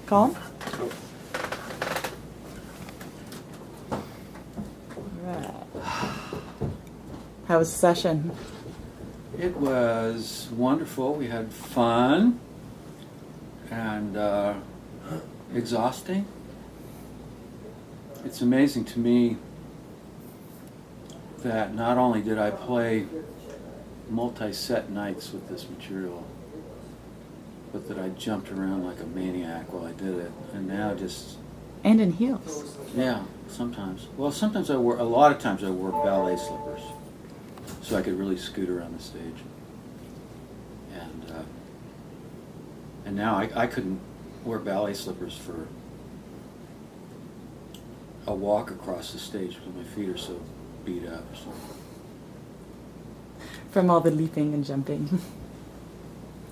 Colin? Right. How was the session? It was wonderful. We had fun and exhausting. It's amazing to me that not only did I play multi-set nights with this material, but that I jumped around like a maniac while I did it. And now just... And in heels. Yeah, sometimes. Well, sometimes a lot of times I wore ballet slippers so I could really scoot around the stage. And now I couldn't wear ballet slippers for a walk across the stage because my feet are so beat up. So. From all the leaping and jumping.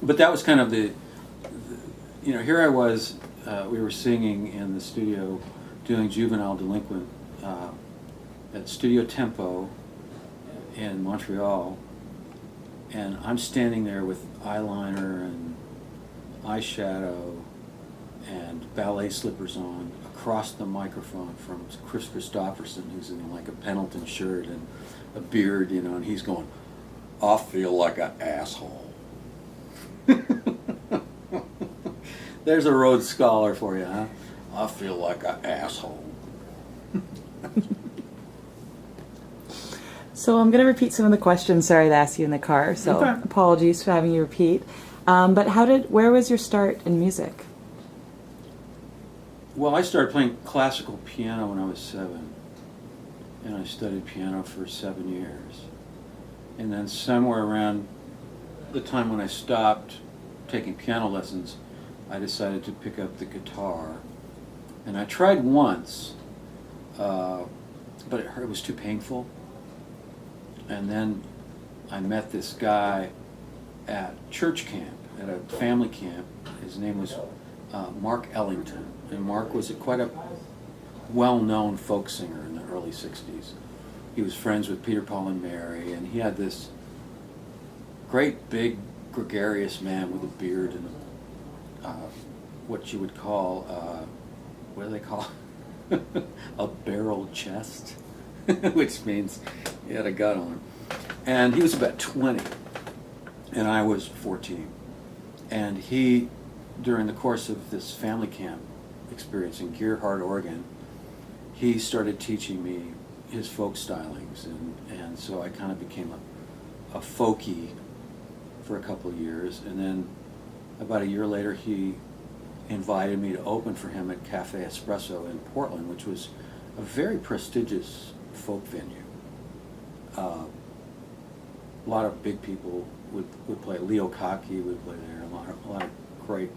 But that was kind of the here I was, we were singing in the studio doing Juvenile Delinquent at Studio Tempo in Montreal, and I'm standing there with eyeliner and eyeshadow and ballet slippers on across the microphone from Chris Christopherson, who's in like a Pendleton shirt and a beard, and he's going, "I feel like an asshole." There's a Rhodes Scholar for you, huh? I feel like an asshole. So I'm going to repeat some of the questions. Sorry to ask you in the car, so Okay. Apologies for having you repeat. But where was your start in music? Well, I started playing classical piano when I was 7, and I studied piano for 7 years. And then somewhere around the time when I stopped taking piano lessons, I decided to pick up the guitar. And I tried once, but it was too painful. And then I met this guy at church camp, at a family camp. His name was Mark Ellington. And Mark was quite a well-known folk singer in the early 60s. He was friends with Peter, Paul, and Mary, and he had this great, big, gregarious man with a beard and what you would call, what do they call a barrel chest, which means he had a gun on him. And he was about 20, and I was 14. And he, during the course of this family camp experience in Gerhardt, Oregon, he started teaching me his folk stylings, and so I kind of became a folkie for a couple of years. And then about a year later, he invited me to open for him at Cafe Espresso in Portland, which was a very prestigious folk venue. A lot of big people would play. Leo Kaki would play there. A lot of great.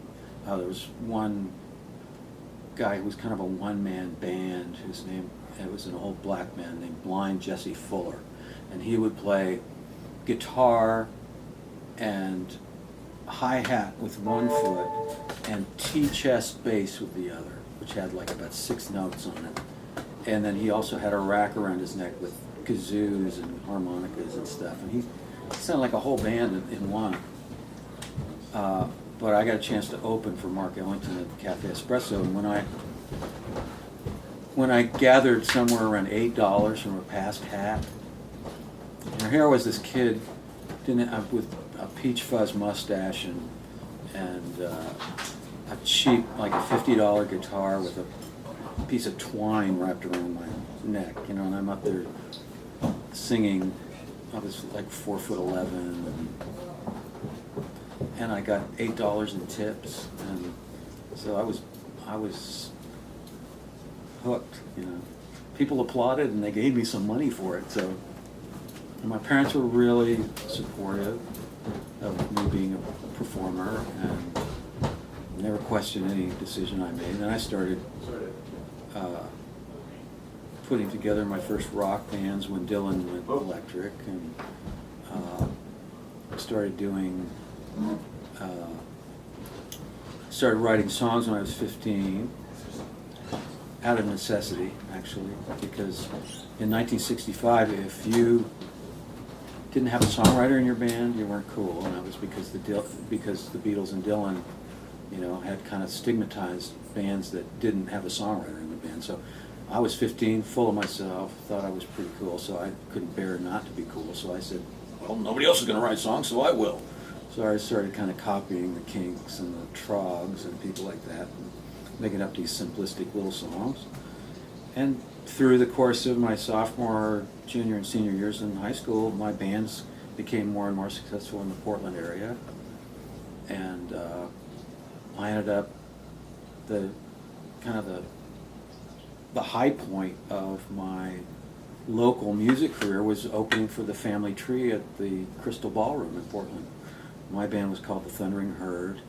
There was one guy who was kind of a one-man band. It was an old black man named Blind Jesse Fuller, and he would play guitar and hi-hat with one foot and T-chest bass with the other, which had like about 6 notes on it. And then he also had a rack around his neck with kazoos and harmonicas and stuff. And he sounded like a whole band in one. But I got a chance to open for Mark Ellington at Cafe Espresso, and when I gathered somewhere around $8 from a past hat, and here was this kid with a peach fuzz mustache and a cheap, like a $50 guitar with a piece of twine wrapped around my neck, and I'm up there singing. I was like 4'11", and I got $8 in tips, and so I was hooked. People applauded, and they gave me some money for it. So, and my parents were really supportive of me being a performer, and never questioned any decision I made. And then I started putting together my first rock bands when Dylan went electric, and started writing songs when I was 15, out of necessity, actually, because in 1965, if you didn't have a songwriter in your band, you weren't cool, and that was because the Beatles and Dylan you know, had kind of stigmatized bands that didn't have a songwriter in the band. So I was 15, full of myself, thought I was pretty cool, so I couldn't bear not to be cool. So I said, well, nobody else is going to write songs, so I will. So I started kind of copying the Kinks and the Trogs and people like that, and making up these simplistic little songs. And through the course of my sophomore, junior, and senior years in high school, my bands became more and more successful in the Portland area. And I ended up the high point of my local music career was opening for the Family Tree at the Crystal Ballroom in Portland. My band was called the Thundering Herd,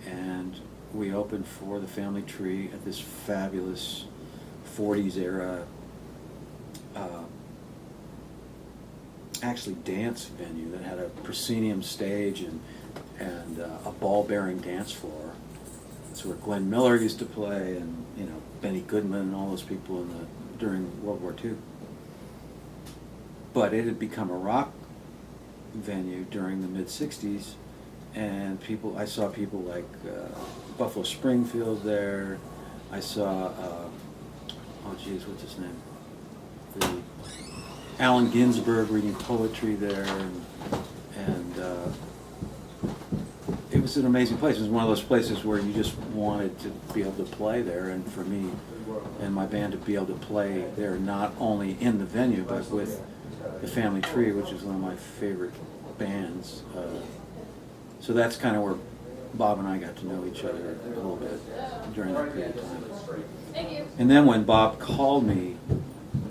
and we opened for the Family Tree at this fabulous 40s era actually dance venue that had a proscenium stage and a ball-bearing dance floor. That's where Glenn Miller used to play, and you know, Benny Goodman and all those people during World War II. But it had become a rock venue during the mid-60s, and I saw people like Buffalo Springfield there. I saw what's his name? Allen Ginsberg reading poetry there, and it was an amazing place. It was one of those places where you just wanted to be able to play there, and for me and my band to be able to play there, not only in the venue, but with the Family Tree, which is one of my favorite bands. So that's kind of where Bob and I got to know each other a little bit during that period of time. And then when Bob called me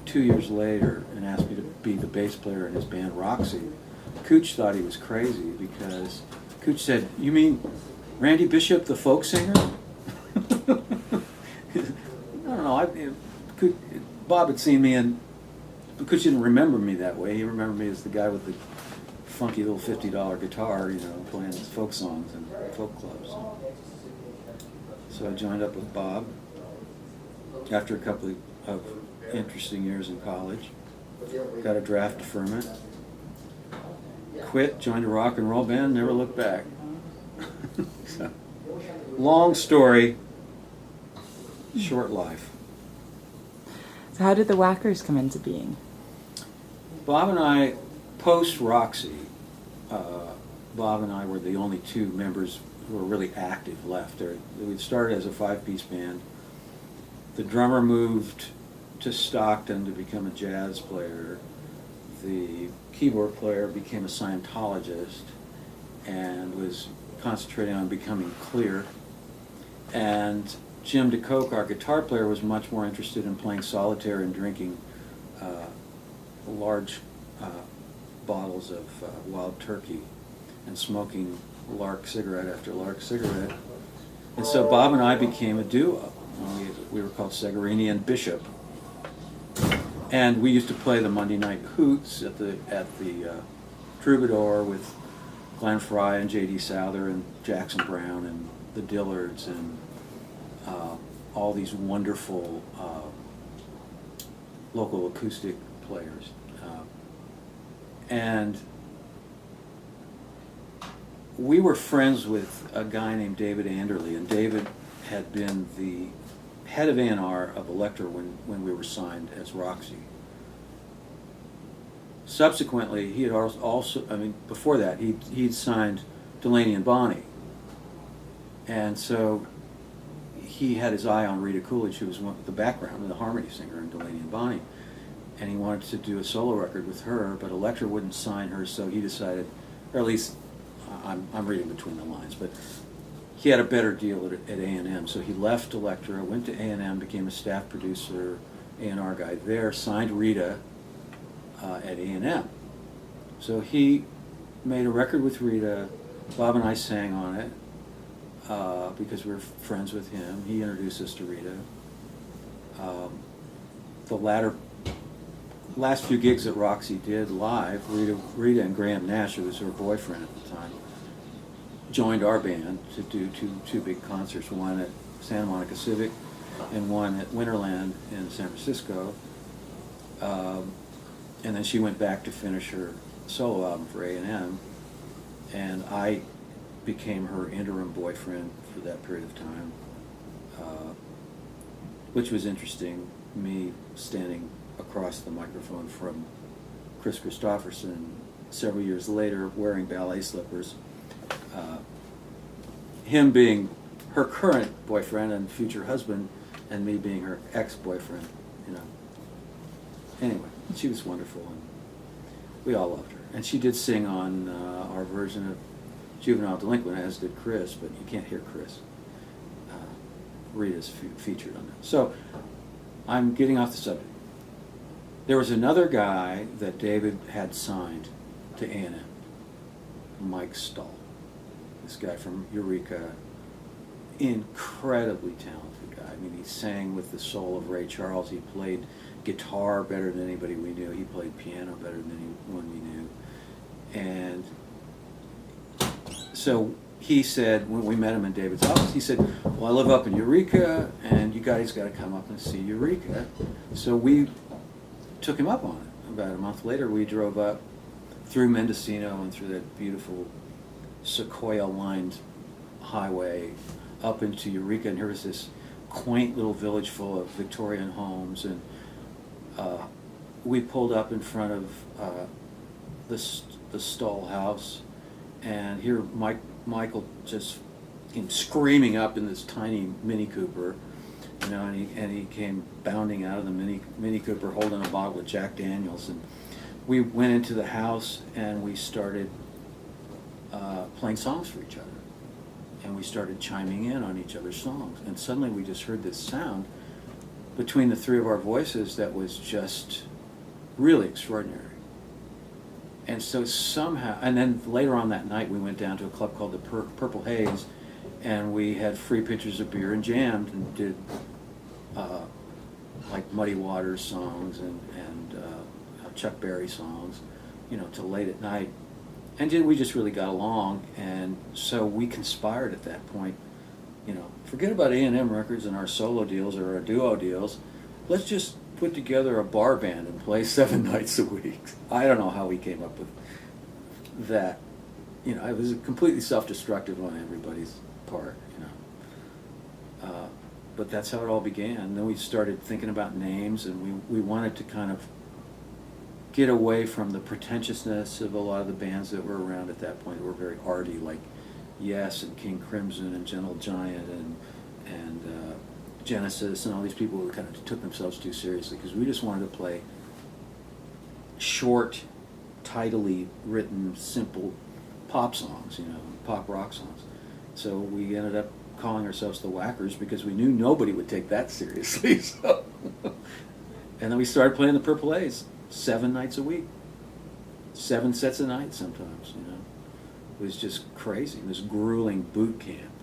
2 years later and asked me to be the bass player in his band Roxy, Cooch thought he was crazy, because Cooch said, "You mean Randy Bishop, the folk singer?" I don't know. Bob had seen me, and Cooch didn't remember me that way. He remembered me as the guy with the funky little $50 guitar, you know, playing his folk songs and folk clubs. So I joined up with Bob after a couple of interesting years in college. Got a draft deferment. Quit, joined a rock and roll band, never looked back. So, long story, short life. So how did the Wackers come into being? Bob and I, post-Roxy, Bob and I were the only two members who were really active left. We'd started as a five-piece band. The drummer moved to Stockton to become a jazz player. The keyboard player became a Scientologist and was concentrating on becoming clear. And Jim DeCoke, our guitar player, was much more interested in playing solitaire and drinking large bottles of Wild Turkey and smoking Lark cigarette after Lark cigarette. And so Bob and I became a duo. We were called Segarini and Bishop. And we used to play the Monday night hoots at the Troubadour with Glenn Frey and J.D. Souther and Jackson Browne and the Dillards and all these wonderful local acoustic players. And we were friends with a guy named David Anderley, and David had been the head of A&R of Elektra when we were signed as Roxy. Subsequently, he had also, before that, he'd signed Delaney and Bonnie. And so he had his eye on Rita Coolidge, who was the background, the harmony singer in Delaney and Bonnie. And he wanted to do a solo record with her, but Elektra wouldn't sign her, so he decided, or at least, I'm reading between the lines, but he had a better deal at A&M, so he left Elektra, went to A&M, became a staff producer, A&R guy there, signed Rita at A&M. So he made a record with Rita. Bob and I sang on it because we were friends with him. He introduced us to Rita. The last few gigs that Roxy did live, Rita and Graham Nash, who was her boyfriend at the time, joined our band to do two big concerts, one at Santa Monica Civic and one at Winterland in San Francisco. And then she went back to finish her solo album for A&M, and I became her interim boyfriend for that period of time, which was interesting. Me standing across the microphone from Chris Christopherson several years later wearing ballet slippers. Him being her current boyfriend and future husband, and me being her ex-boyfriend, you know. Anyway, she was wonderful, and we all loved her. And she did sing on our version of Juvenile Delinquent, as did Chris, but you can't hear Chris. Rita's featured on that. So, I'm getting off the subject. There was another guy that David had signed to A&M, Mike Stahl. This guy from Eureka, incredibly talented guy. I mean, he sang with the soul of Ray Charles. He played guitar better than anybody we knew. He played piano better than anyone we knew. And so he said, when we met him in David's office, he said, well, I live up in Eureka, and you guys got to come up and see Eureka. So we took him up on it. About a month later, we drove up through Mendocino and through that beautiful sequoia-lined highway up into Eureka, and here was this quaint little village full of Victorian homes, and we pulled up in front of the Stahl house, and here Michael just came screaming up in this tiny Mini Cooper, you know, and he came bounding out of the Mini Cooper holding a bottle of Jack Daniels, and we went into the house and we started playing songs for each other, and we started chiming in on each other's songs, and suddenly we just heard this sound between the three of our voices that was just really extraordinary. And so somehow, and then later on that night we went down to a club called the Purple Haze, and we had free pitchers of beer and jammed and did like Muddy Waters songs and Chuck Berry songs, you know, till late at night. And we just really got along, and so we conspired at that point, you know, forget about A&M Records and our solo deals or our duo deals. Let's just put together a bar band and play 7 nights a week. I don't know how we came up with that. You know, it was completely self-destructive on everybody's part, you know. But that's how it all began. And then we started thinking about names, and we wanted to kind of get away from the pretentiousness of a lot of the bands that were around at that point that were very arty, like Yes and King Crimson and Gentle Giant and Genesis and all these people who kind of took themselves too seriously, because we just wanted to play short, tidily written, simple pop songs, you know, pop rock songs. So we ended up calling ourselves the Wackers because we knew nobody would take that seriously. So and then we started playing the Purple Haze 7 nights a week, 7 sets a night sometimes, you know. It was just crazy. It was grueling boot camp,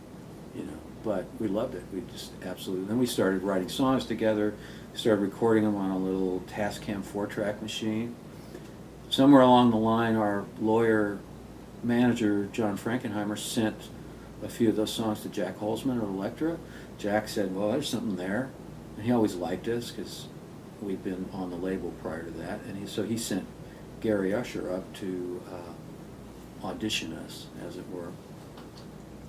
you know, but we loved it. We just absolutely. Then we started writing songs together, started recording them on a little Tascam 4-track machine. Somewhere along the line, our lawyer manager, John Frankenheimer, sent a few of those songs to Jack Holzman at Elektra. Jack said, well, there's something there. And he always liked us because we'd been on the label prior to that. And so he sent Gary Usher up to audition us, as it were.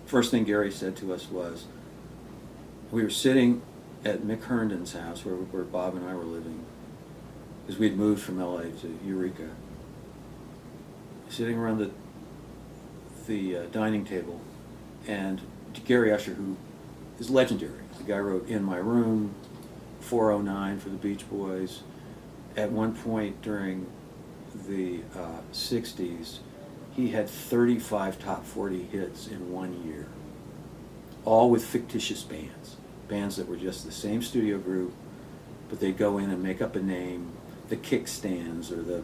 First thing Gary said to us was, we were sitting at Mick Herndon's house where Bob and I were living, because we'd moved from LA to Eureka, sitting around the dining table, and Gary Usher, who is legendary, the guy wrote In My Room, 409 for the Beach Boys. At one point during the 60s, he had 35 top 40 hits in 1 year, all with fictitious bands that were just the same studio group, but they'd go in and make up a name, the Kickstands or the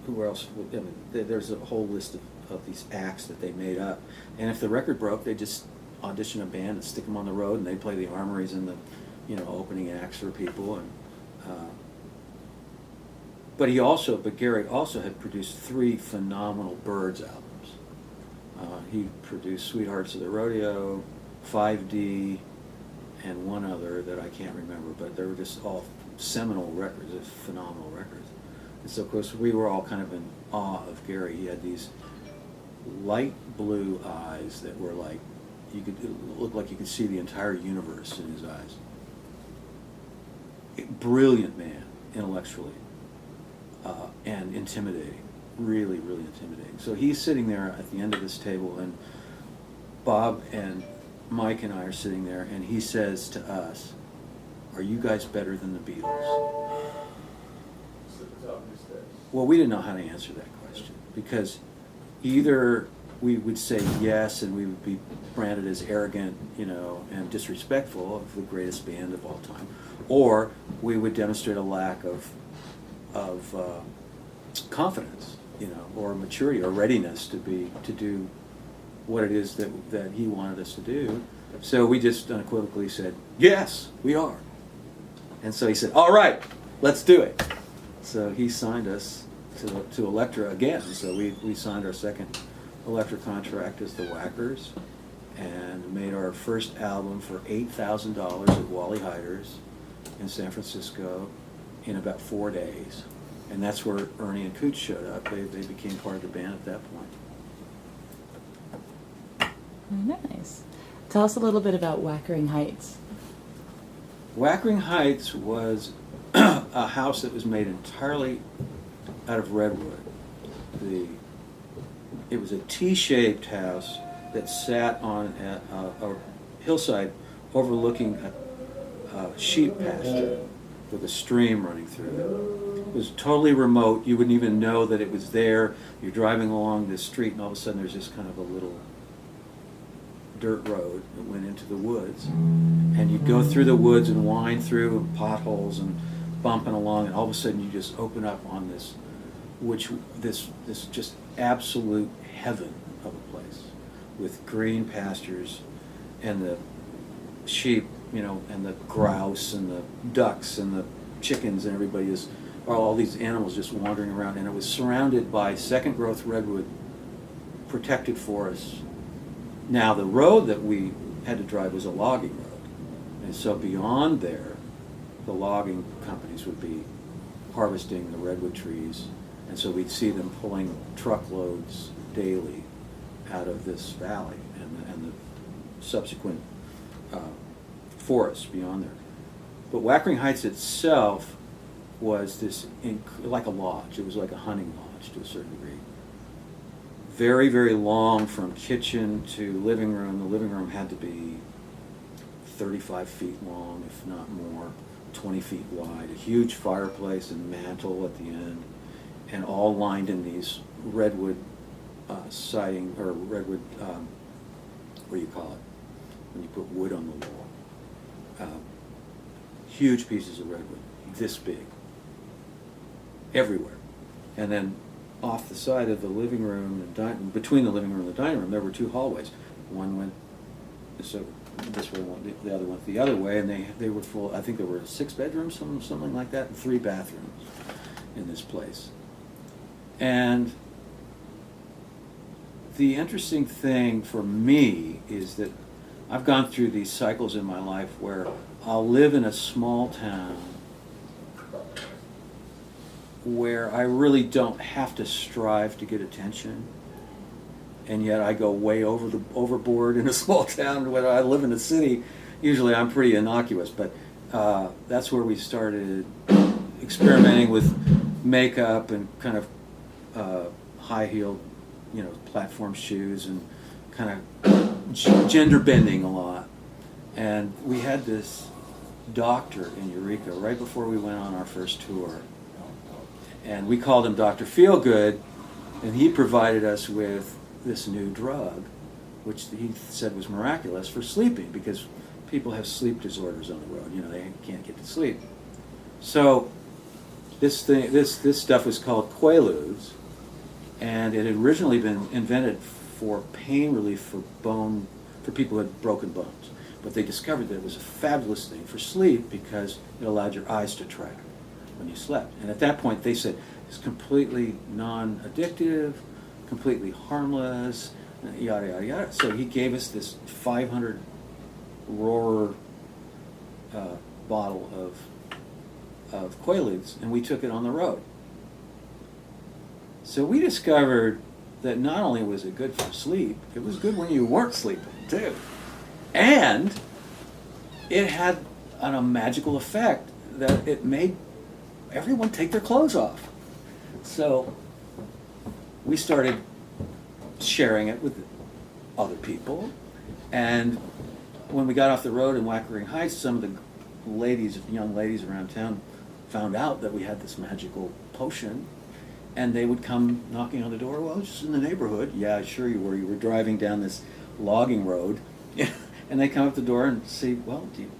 who else? I mean, there's a whole list of these acts that they made up, and if the record broke, they just audition a band and stick them on the road, and they play the Armories and the, you know, opening acts for people. And but Gary also had produced 3 phenomenal Byrds albums. He produced Sweethearts of the Rodeo, 5D, and one other that I can't remember, but they were just all seminal records, phenomenal records. And so, of course, we were all kind of in awe of Gary. He had these light blue eyes that were like, it looked like you could see the entire universe in his eyes. Brilliant man, intellectually, and intimidating, really, really intimidating. So he's sitting there at the end of this table, and Bob and Mike and I are sitting there, and he says to us, "Are you guys better than the Beatles?" Well, we didn't know how to answer that question, because either we would say yes and we would be branded as arrogant, and disrespectful of the greatest band of all time, or we would demonstrate a lack of confidence, or maturity or readiness to do what it is that he wanted us to do. So we just unequivocally said, "Yes, we are." And so he said, "All right, let's do it." So he signed us to Elektra again. So we signed our second Elektra contract as the Wackers, and made our first album for $8,000 at Wally Hyder's in San Francisco in about 4 days. And that's where Ernie and Cooch showed up. They became part of the band at that point. Nice. Tell us a little bit about Wackering Heights. Wackering Heights was a house that was made entirely out of redwood. It was a T-shaped house that sat on a hillside overlooking a sheep pasture with a stream running through it. It was totally remote. You wouldn't even know that it was there. You're driving along this street, and all of a sudden there's just kind of a little dirt road that went into the woods. And you'd go through the woods and wind through and potholes and bumping along, and all of a sudden you just open up on this just absolute heaven of a place, with green pastures and the sheep, and the grouse and the ducks and the chickens, and all these animals just wandering around. And it was surrounded by second growth redwood, protected forests. Now the road that we had to drive was a logging road, and so beyond there, the logging companies would be harvesting the redwood trees, and so we'd see them pulling truckloads daily out of this valley and the subsequent forests beyond there. But Wackering Heights itself was like a lodge. It was like a hunting lodge to a certain degree. Very, very long from kitchen to living room. The living room had to be 35 feet long, if not more, 20 feet wide. A huge fireplace and mantel at the end, and all lined in these redwood siding, or redwood, what do you call it, when you put wood on the wall. Huge pieces of redwood, this big, everywhere. And then off the side of the living room and between the living room and the dining room, there were two hallways. One went this way, the other went the other way, and they were full. I think there were 6 bedrooms, something like that, and 3 bathrooms in this place. And the interesting thing for me is that I've gone through these cycles in my life where I'll live in a small town where I really don't have to strive to get attention, and yet I go way overboard in a small town. When I live in a city, usually I'm pretty innocuous, but that's where we started experimenting with makeup and kind of high-heeled, platform shoes, and kind of gender bending a lot. And we had this doctor in Eureka right before we went on our first tour, and we called him Dr. Feelgood, and he provided us with this new drug, which he said was miraculous for sleeping, because people have sleep disorders on the road. They can't get to sleep. So this stuff was called Quaaludes, and it had originally been invented for pain relief for people who had broken bones. But they discovered that it was a fabulous thing for sleep because it allowed your eyes to track when you slept. And at that point they said it's completely non-addictive, completely harmless, yada, yada, yada. So he gave us this 500 roarer bottle of Quaaludes, and we took it on the road. So we discovered that not only was it good for sleep, it was good when you weren't sleeping too. And it had a magical effect that it made everyone take their clothes off. So we started sharing it with other people, and when we got off the road in Wackering Heights, some of the young ladies around town found out that we had this magical potion, and they would come knocking on the door. Well, just in the neighborhood. Yeah, sure you were. You were driving down this logging road, and they come up the door and say, well, you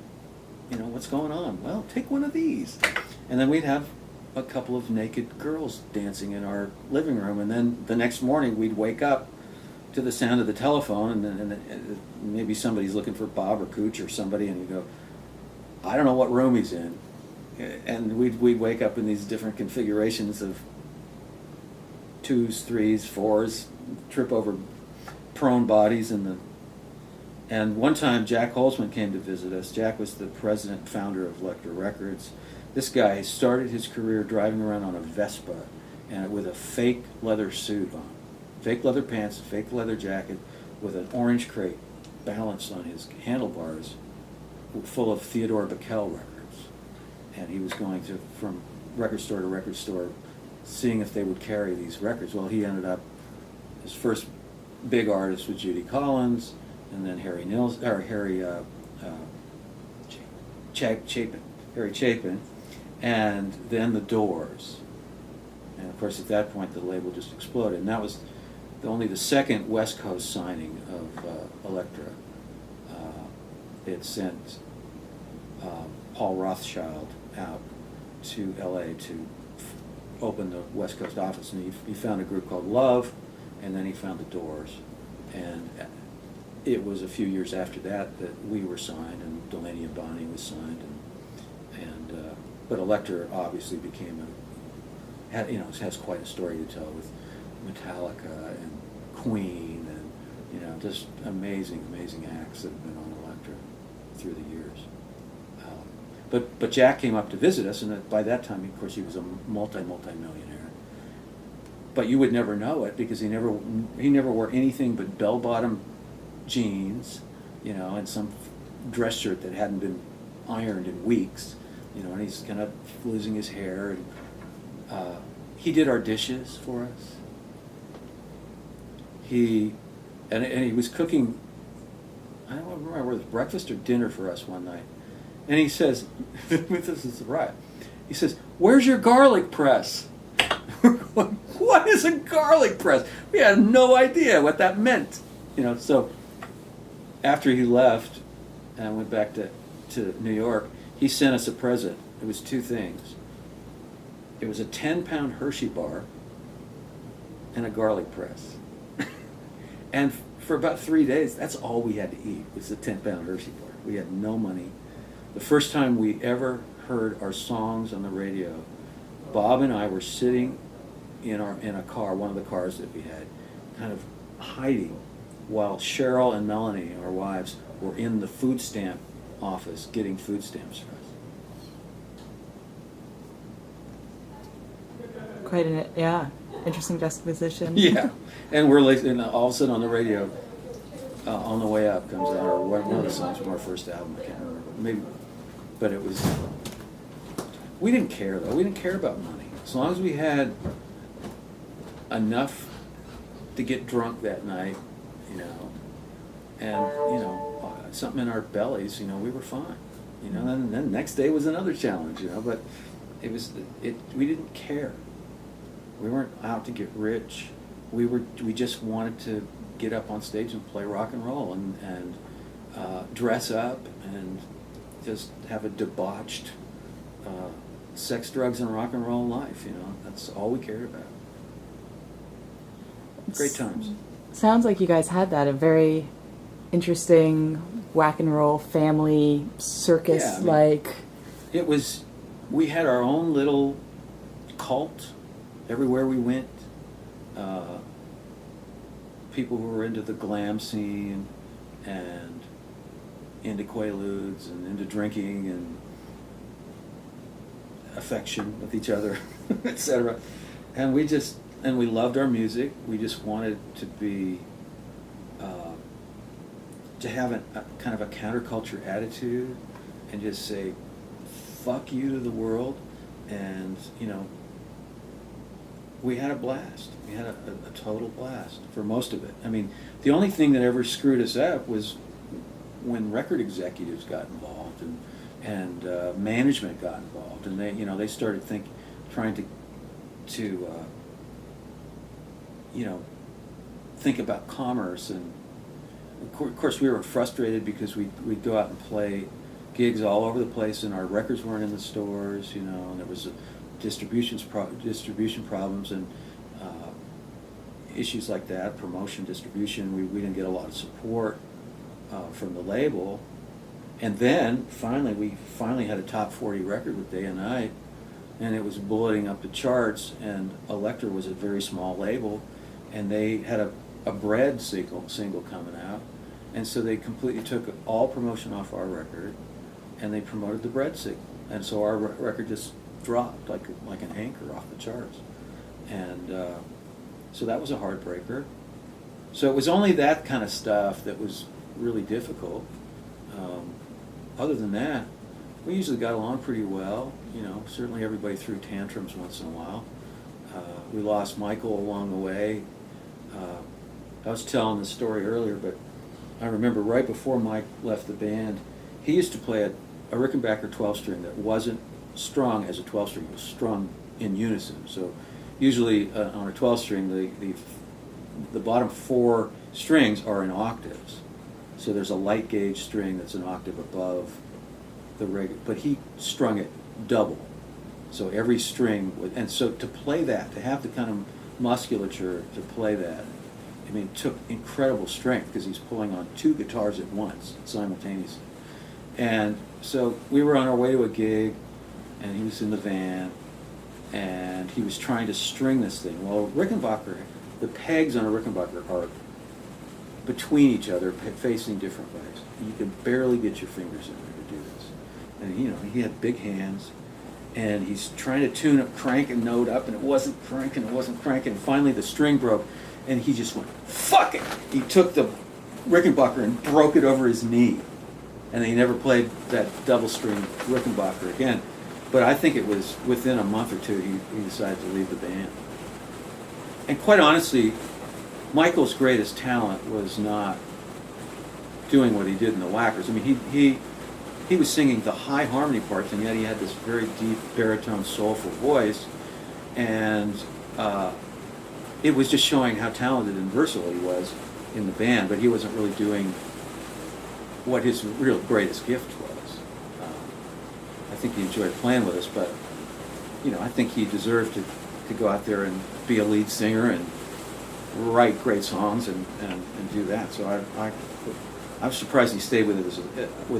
know, what's going on? Well, take one of these. And then we'd have a couple of naked girls dancing in our living room, and then the next morning we'd wake up to the sound of the telephone, and maybe somebody's looking for Bob or Cooch or somebody, and you go, I don't know what room he's in. And we'd wake up in these different configurations of 2s, 3s, 4s, trip over prone bodies, and one time Jack Holzman came to visit us. Jack was the president and founder of Elektra Records. This guy started his career driving around on a Vespa and with a fake leather suit on. Fake leather pants, fake leather jacket, with an orange crate balanced on his handlebars full of Theodore Bickel records. And he was going from record store to record store seeing if they would carry these records. Well, he ended up, his first big artist was Judy Collins, and then Harry Chapin, and then the Doors. And of course, at that point, the label just exploded. And that was only the second West Coast signing of Elektra. It sent Paul Rothschild out to LA to open the West Coast office, and he found a group called Love, and then he found the Doors. And it was a few years after that we were signed, and Delaney and Bonnie was signed, but Elektra obviously has quite a story to tell with Metallica and Queen, and just amazing acts that have been on Elektra through the years. But Jack came up to visit us, and by that time, of course, he was a multi-millionaire. But you would never know it because he never wore anything but bell-bottom jeans, and some dress shirt that hadn't been ironed in weeks, and he's kind of losing his hair. And he did our dishes for us. He was cooking, I don't remember whether it was breakfast or dinner for us one night. And he says, this is right, he says, where's your garlic press? We're going, what is a garlic press? We had no idea what that meant. So after he left and went back to New York, he sent us a present. It was two things. It was a 10-pound Hershey bar and a garlic press. And for about 3 days, that's all we had to eat was the 10-pound Hershey bar. We had no money. The first time we ever heard our songs on the radio, Bob and I were sitting in a car, one of the cars that we had, kind of hiding, while Cheryl and Melanie, our wives, were in the food stamp office getting food stamps for us. Quite an interesting juxtaposition. Yeah, and we're listening. All of a sudden on the radio, "On the Way Up" comes out, or one of the songs from our first album. I can't remember. Maybe, but it was. We didn't care though. We didn't care about money as long as we had enough to get drunk that night, and something in our bellies. We were fine. And then the next day was another challenge. But we didn't care. We weren't out to get rich. We just wanted to get up on stage and play rock and roll and dress up and just have a debauched sex, drugs, and rock and roll life. That's all we cared about. Great times. Sounds like you guys had that, a very interesting whack and roll family circus like. It was. We had our own little cult everywhere we went. People who were into the glam scene and into Quaaludes and into drinking and affection with each other, etc. And we just and we loved our music. We just wanted to be, to have a kind of a counterculture attitude, and just say, "Fuck you" to the world, and we had a blast. We had a total blast for most of it. I mean, the only thing that ever screwed us up was when record executives got involved and management got involved, and they started trying to think about commerce, and of course we were frustrated because we'd go out and play gigs all over the place, and our records weren't in the stores, and there was distribution problems and issues like that, promotion, distribution. We didn't get a lot of support from the label, and then we finally had a top 40 record with Day and Night, and it was bulleting up the charts, and Elektra was a very small label, and they had a Bread single coming out, and so they completely took all promotion off our record, and they promoted the Bread single, and so our record just dropped like an anchor off the charts, and so that was a heartbreaker. So it was only that kind of stuff that was really difficult. Other than that, we usually got along pretty well. Certainly everybody threw tantrums once in a while. We lost Michael along the way. I was telling the story earlier, but I remember right before Mike left the band, he used to play a Rickenbacker 12-string that wasn't strung as a 12-string. It was strung in unison. So usually on a 12-string, the bottom 4 strings are in octaves. So there's a light gauge string that's an octave above the regular, but he strung it double. So every string and so to play that, to have the kind of musculature to play that, I mean, it took incredible strength because he's pulling on 2 guitars at once, simultaneously. And so we were on our way to a gig, and he was in the van, and he was trying to string this thing. Well, Rickenbacker, the pegs on a Rickenbacker are between each other, facing different ways. You could barely get your fingers in there to do this. And he had big hands, and he's trying to tune a crank and note up, and it wasn't cranking, and finally the string broke, and he just went, "Fuck it!" He took the Rickenbacker and broke it over his knee, and he never played that double string Rickenbacker again. But I think it was within a month or two he decided to leave the band. And quite honestly, Michael's greatest talent was not doing what he did in the Wackers. I mean, he was singing the high harmony parts, and yet he had this very deep baritone, soulful voice, and it was just showing how talented and versatile he was in the band. But he wasn't really doing what his real greatest gift was. I think he enjoyed playing with us, but I think he deserved to go out there and be a lead singer and write great songs and do that. So I was surprised he stayed with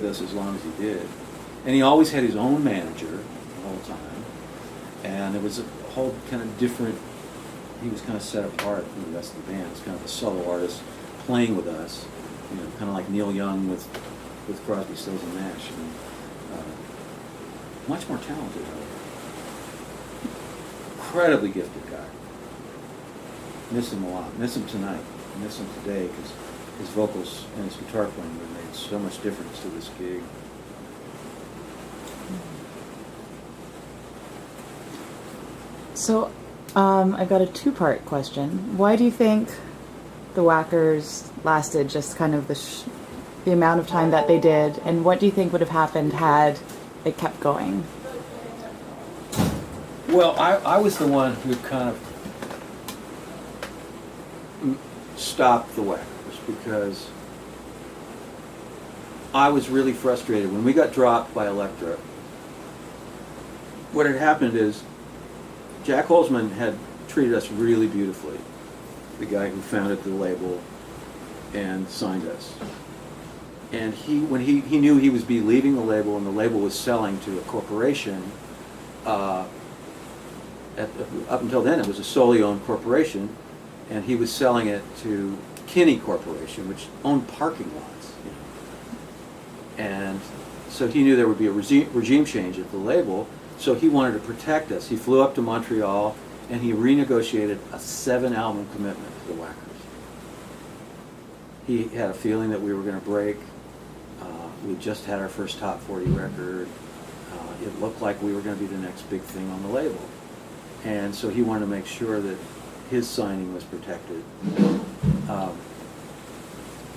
us as long as he did. And he always had his own manager the whole time, and it was a whole kind of different. He was kind of set apart from the rest of the band. It's kind of a solo artist playing with us, kind of like Neil Young with Crosby, Stills and Nash. And, much more talented, however. Incredibly gifted guy. Miss him a lot. Miss him tonight. Miss him today because his vocals and his guitar playing would have made so much difference to this gig. So, I've got a 2-part question. Why do you think the Wackers lasted just kind of the amount of time that they did, and what do you think would have happened had it kept going? Well, I was the one who kind of stopped the Wackers because I was really frustrated. When we got dropped by Elektra, what had happened is Jack Holzman had treated us really beautifully, the guy who founded the label and signed us. And when he knew he was leaving the label, and the label was selling to a corporation, up until then it was a solely owned corporation, and he was selling it to Kinney Corporation, which owned parking lots. And so he knew there would be a regime change at the label, so he wanted to protect us. He flew up to Montreal, and he renegotiated a 7-album commitment to the Wackers. He had a feeling that we were going to break. We just had our first top 40 record. It looked like we were going to be the next big thing on the label. And so he wanted to make sure that his signing was protected.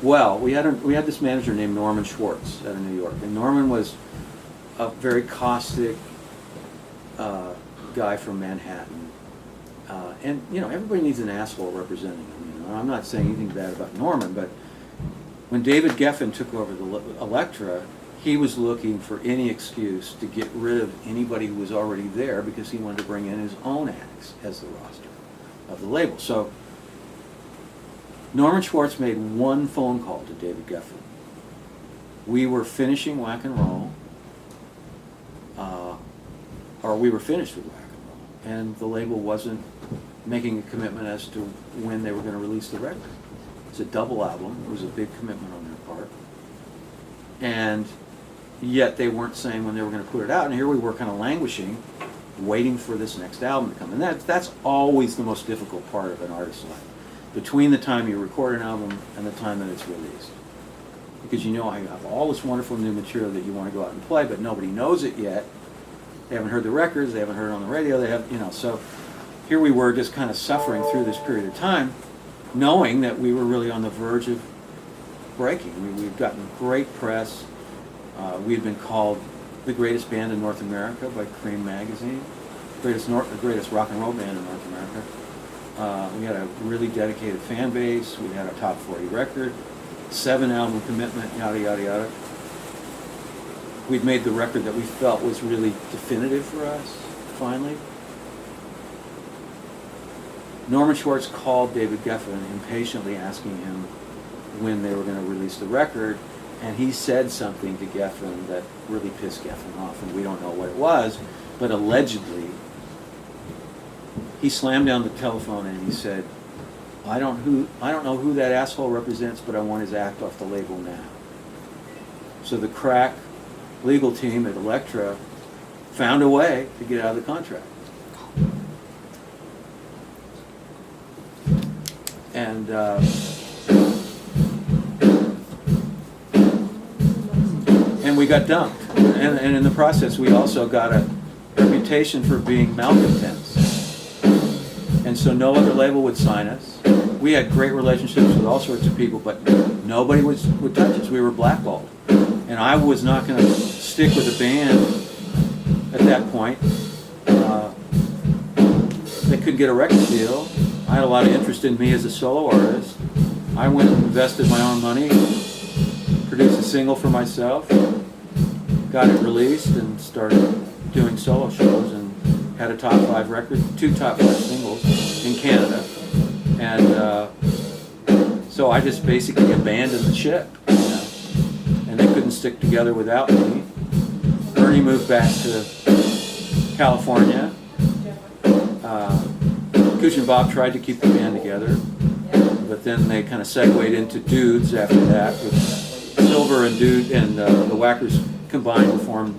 Well, we had this manager named Norman Schwartz out of New York. And Norman was a very caustic guy from Manhattan. And, you know, everybody needs an asshole representing them. You know? I'm not saying anything bad about Norman, but when David Geffen took over the Elektra, he was looking for any excuse to get rid of anybody who was already there because he wanted to bring in his own acts as the roster of the label. So Norman Schwartz made one phone call to David Geffen. We were finishing Wack and Roll, or we were finished with Wack and Roll, and the label wasn't making a commitment as to when they were going to release the record. It's a double album. It was a big commitment on their part. And yet they weren't saying when they were going to put it out. And here we were kind of languishing, waiting for this next album to come. And that's always the most difficult part of an artist's life. Between the time you record an album and the time that it's released. Because you know I have all this wonderful new material that you want to go out and play, but nobody knows it yet. They haven't heard the records, they haven't heard it on the radio, they have, you know, so here we were just kind of suffering through this period of time, knowing that we were really on the verge of breaking. We'd gotten great press. We had been called the greatest band in North America by Cream magazine, the greatest rock and roll band in North America. We had a really dedicated fan base. We had a top 40 record, 7-album commitment, yada, yada, yada. We'd made the record that we felt was really definitive for us, finally. Norman Schwartz called David Geffen, impatiently asking him when they were going to release the record, and he said something to Geffen that really pissed Geffen off, and we don't know what it was, but allegedly he slammed down the telephone and he said, I don't know who that asshole represents, but I want his act off the label now. So the crack legal team at Elektra found a way to get out of the contract. And we got dumped. And in the process, we also got a reputation for being malcontents. And so no other label would sign us. We had great relationships with all sorts of people, but nobody would touch us. We were blackballed. And I was not going to stick with a band at that point. They couldn't get a record deal. I had a lot of interest in me as a solo artist. I went and invested my own money, produced a single for myself, got it released, and started doing solo shows, and had a top 5 record, 2 top 5 singles in Canada. And so I just basically abandoned the ship, you know? And they couldn't stick together without me. Ernie moved back to California. Cooch and Bob tried to keep the band together, but then they kind of segued into Dudes after that, with Silver and Dude and the Wackers combined to form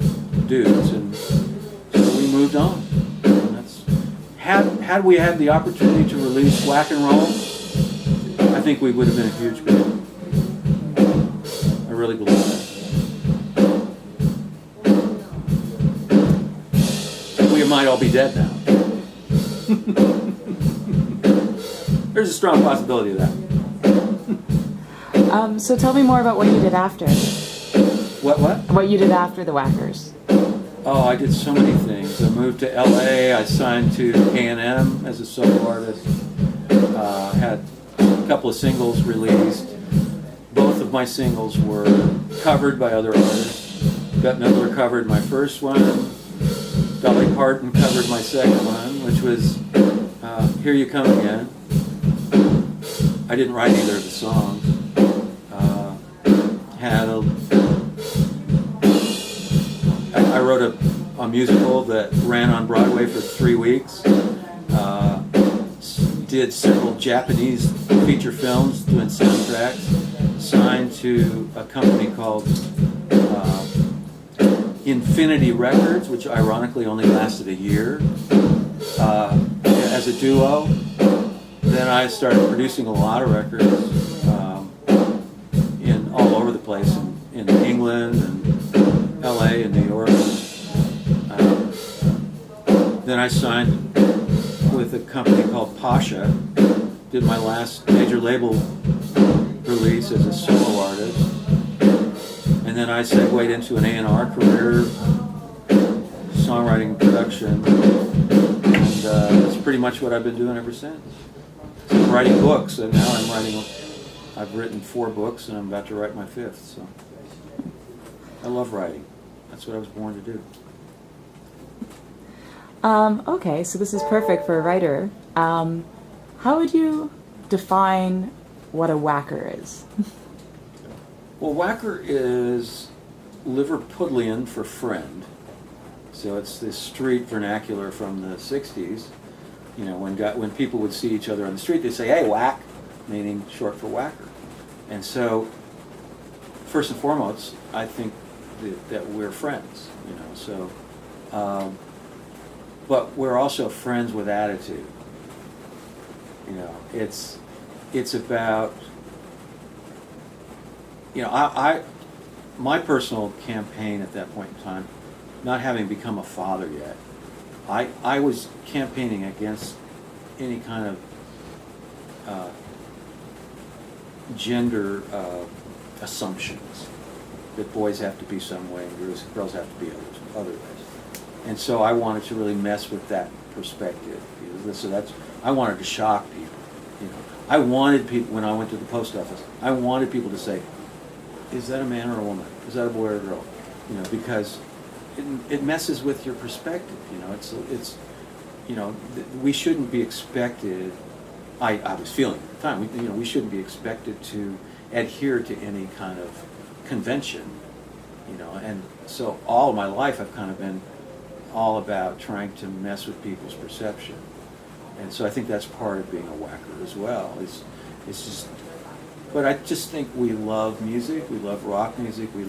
Dudes, and so we moved on. And that's had we had the opportunity to release Wack and Roll, I think we would have been a huge band. I really believe that. We might all be dead now. There's a strong possibility of that. So tell me more about what you did after. What? What you did after the Wackers. Oh, I did so many things. I moved to LA. I signed to A&M as a solo artist. Had a couple of singles released. Both of my singles were covered by other artists. Bette Midler covered my first one. Dolly Parton covered my second one, which was Here You Come Again. I didn't write either of the songs. I wrote a musical that ran on Broadway for 3 weeks. Did several Japanese feature films doing soundtracks. Signed to a company called Infinity Records, which ironically only lasted a year. as a duo. Then I started producing a lot of records in all over the place, in England and L.A. and New York. Then I signed with a company called Pasha. Did my last major label release as a solo artist, and then I segued into an A&R career, songwriting and production, and that's pretty much what I've been doing ever since. So writing books, and now I've written 4 books, and I'm about to write my 5th, so I love writing. That's what I was born to do. Okay, so this is perfect for a writer. How would you define what a whacker is? Well, whacker is Liverpudlian for friend. So it's this street vernacular from the 60s. You know, when people would see each other on the street, they'd say, "Hey, whack," meaning short for whacker. And so, first and foremost, I think that we're friends, you know, so, but we're also friends with attitude. You know, it's about, you know, my personal campaign at that point in time, not having become a father yet, I was campaigning against any kind of gender assumptions that boys have to be some way and girls have to be other ways. And so I wanted to really mess with that perspective. So I wanted to shock people. You know, I wanted people, when I went to the post office, I wanted people to say, "Is that a man or a woman? Is that a boy or a girl?" You know, because it messes with your perspective. You know, it's you know, we shouldn't be expected. I was feeling at the time. You know, we shouldn't be expected to adhere to any kind of convention. You know, and so all of my life I've kind of been all about trying to mess with people's perception. And so I think that's part of being a whacker as well. It's just, but I just think we love music. We love rock music. We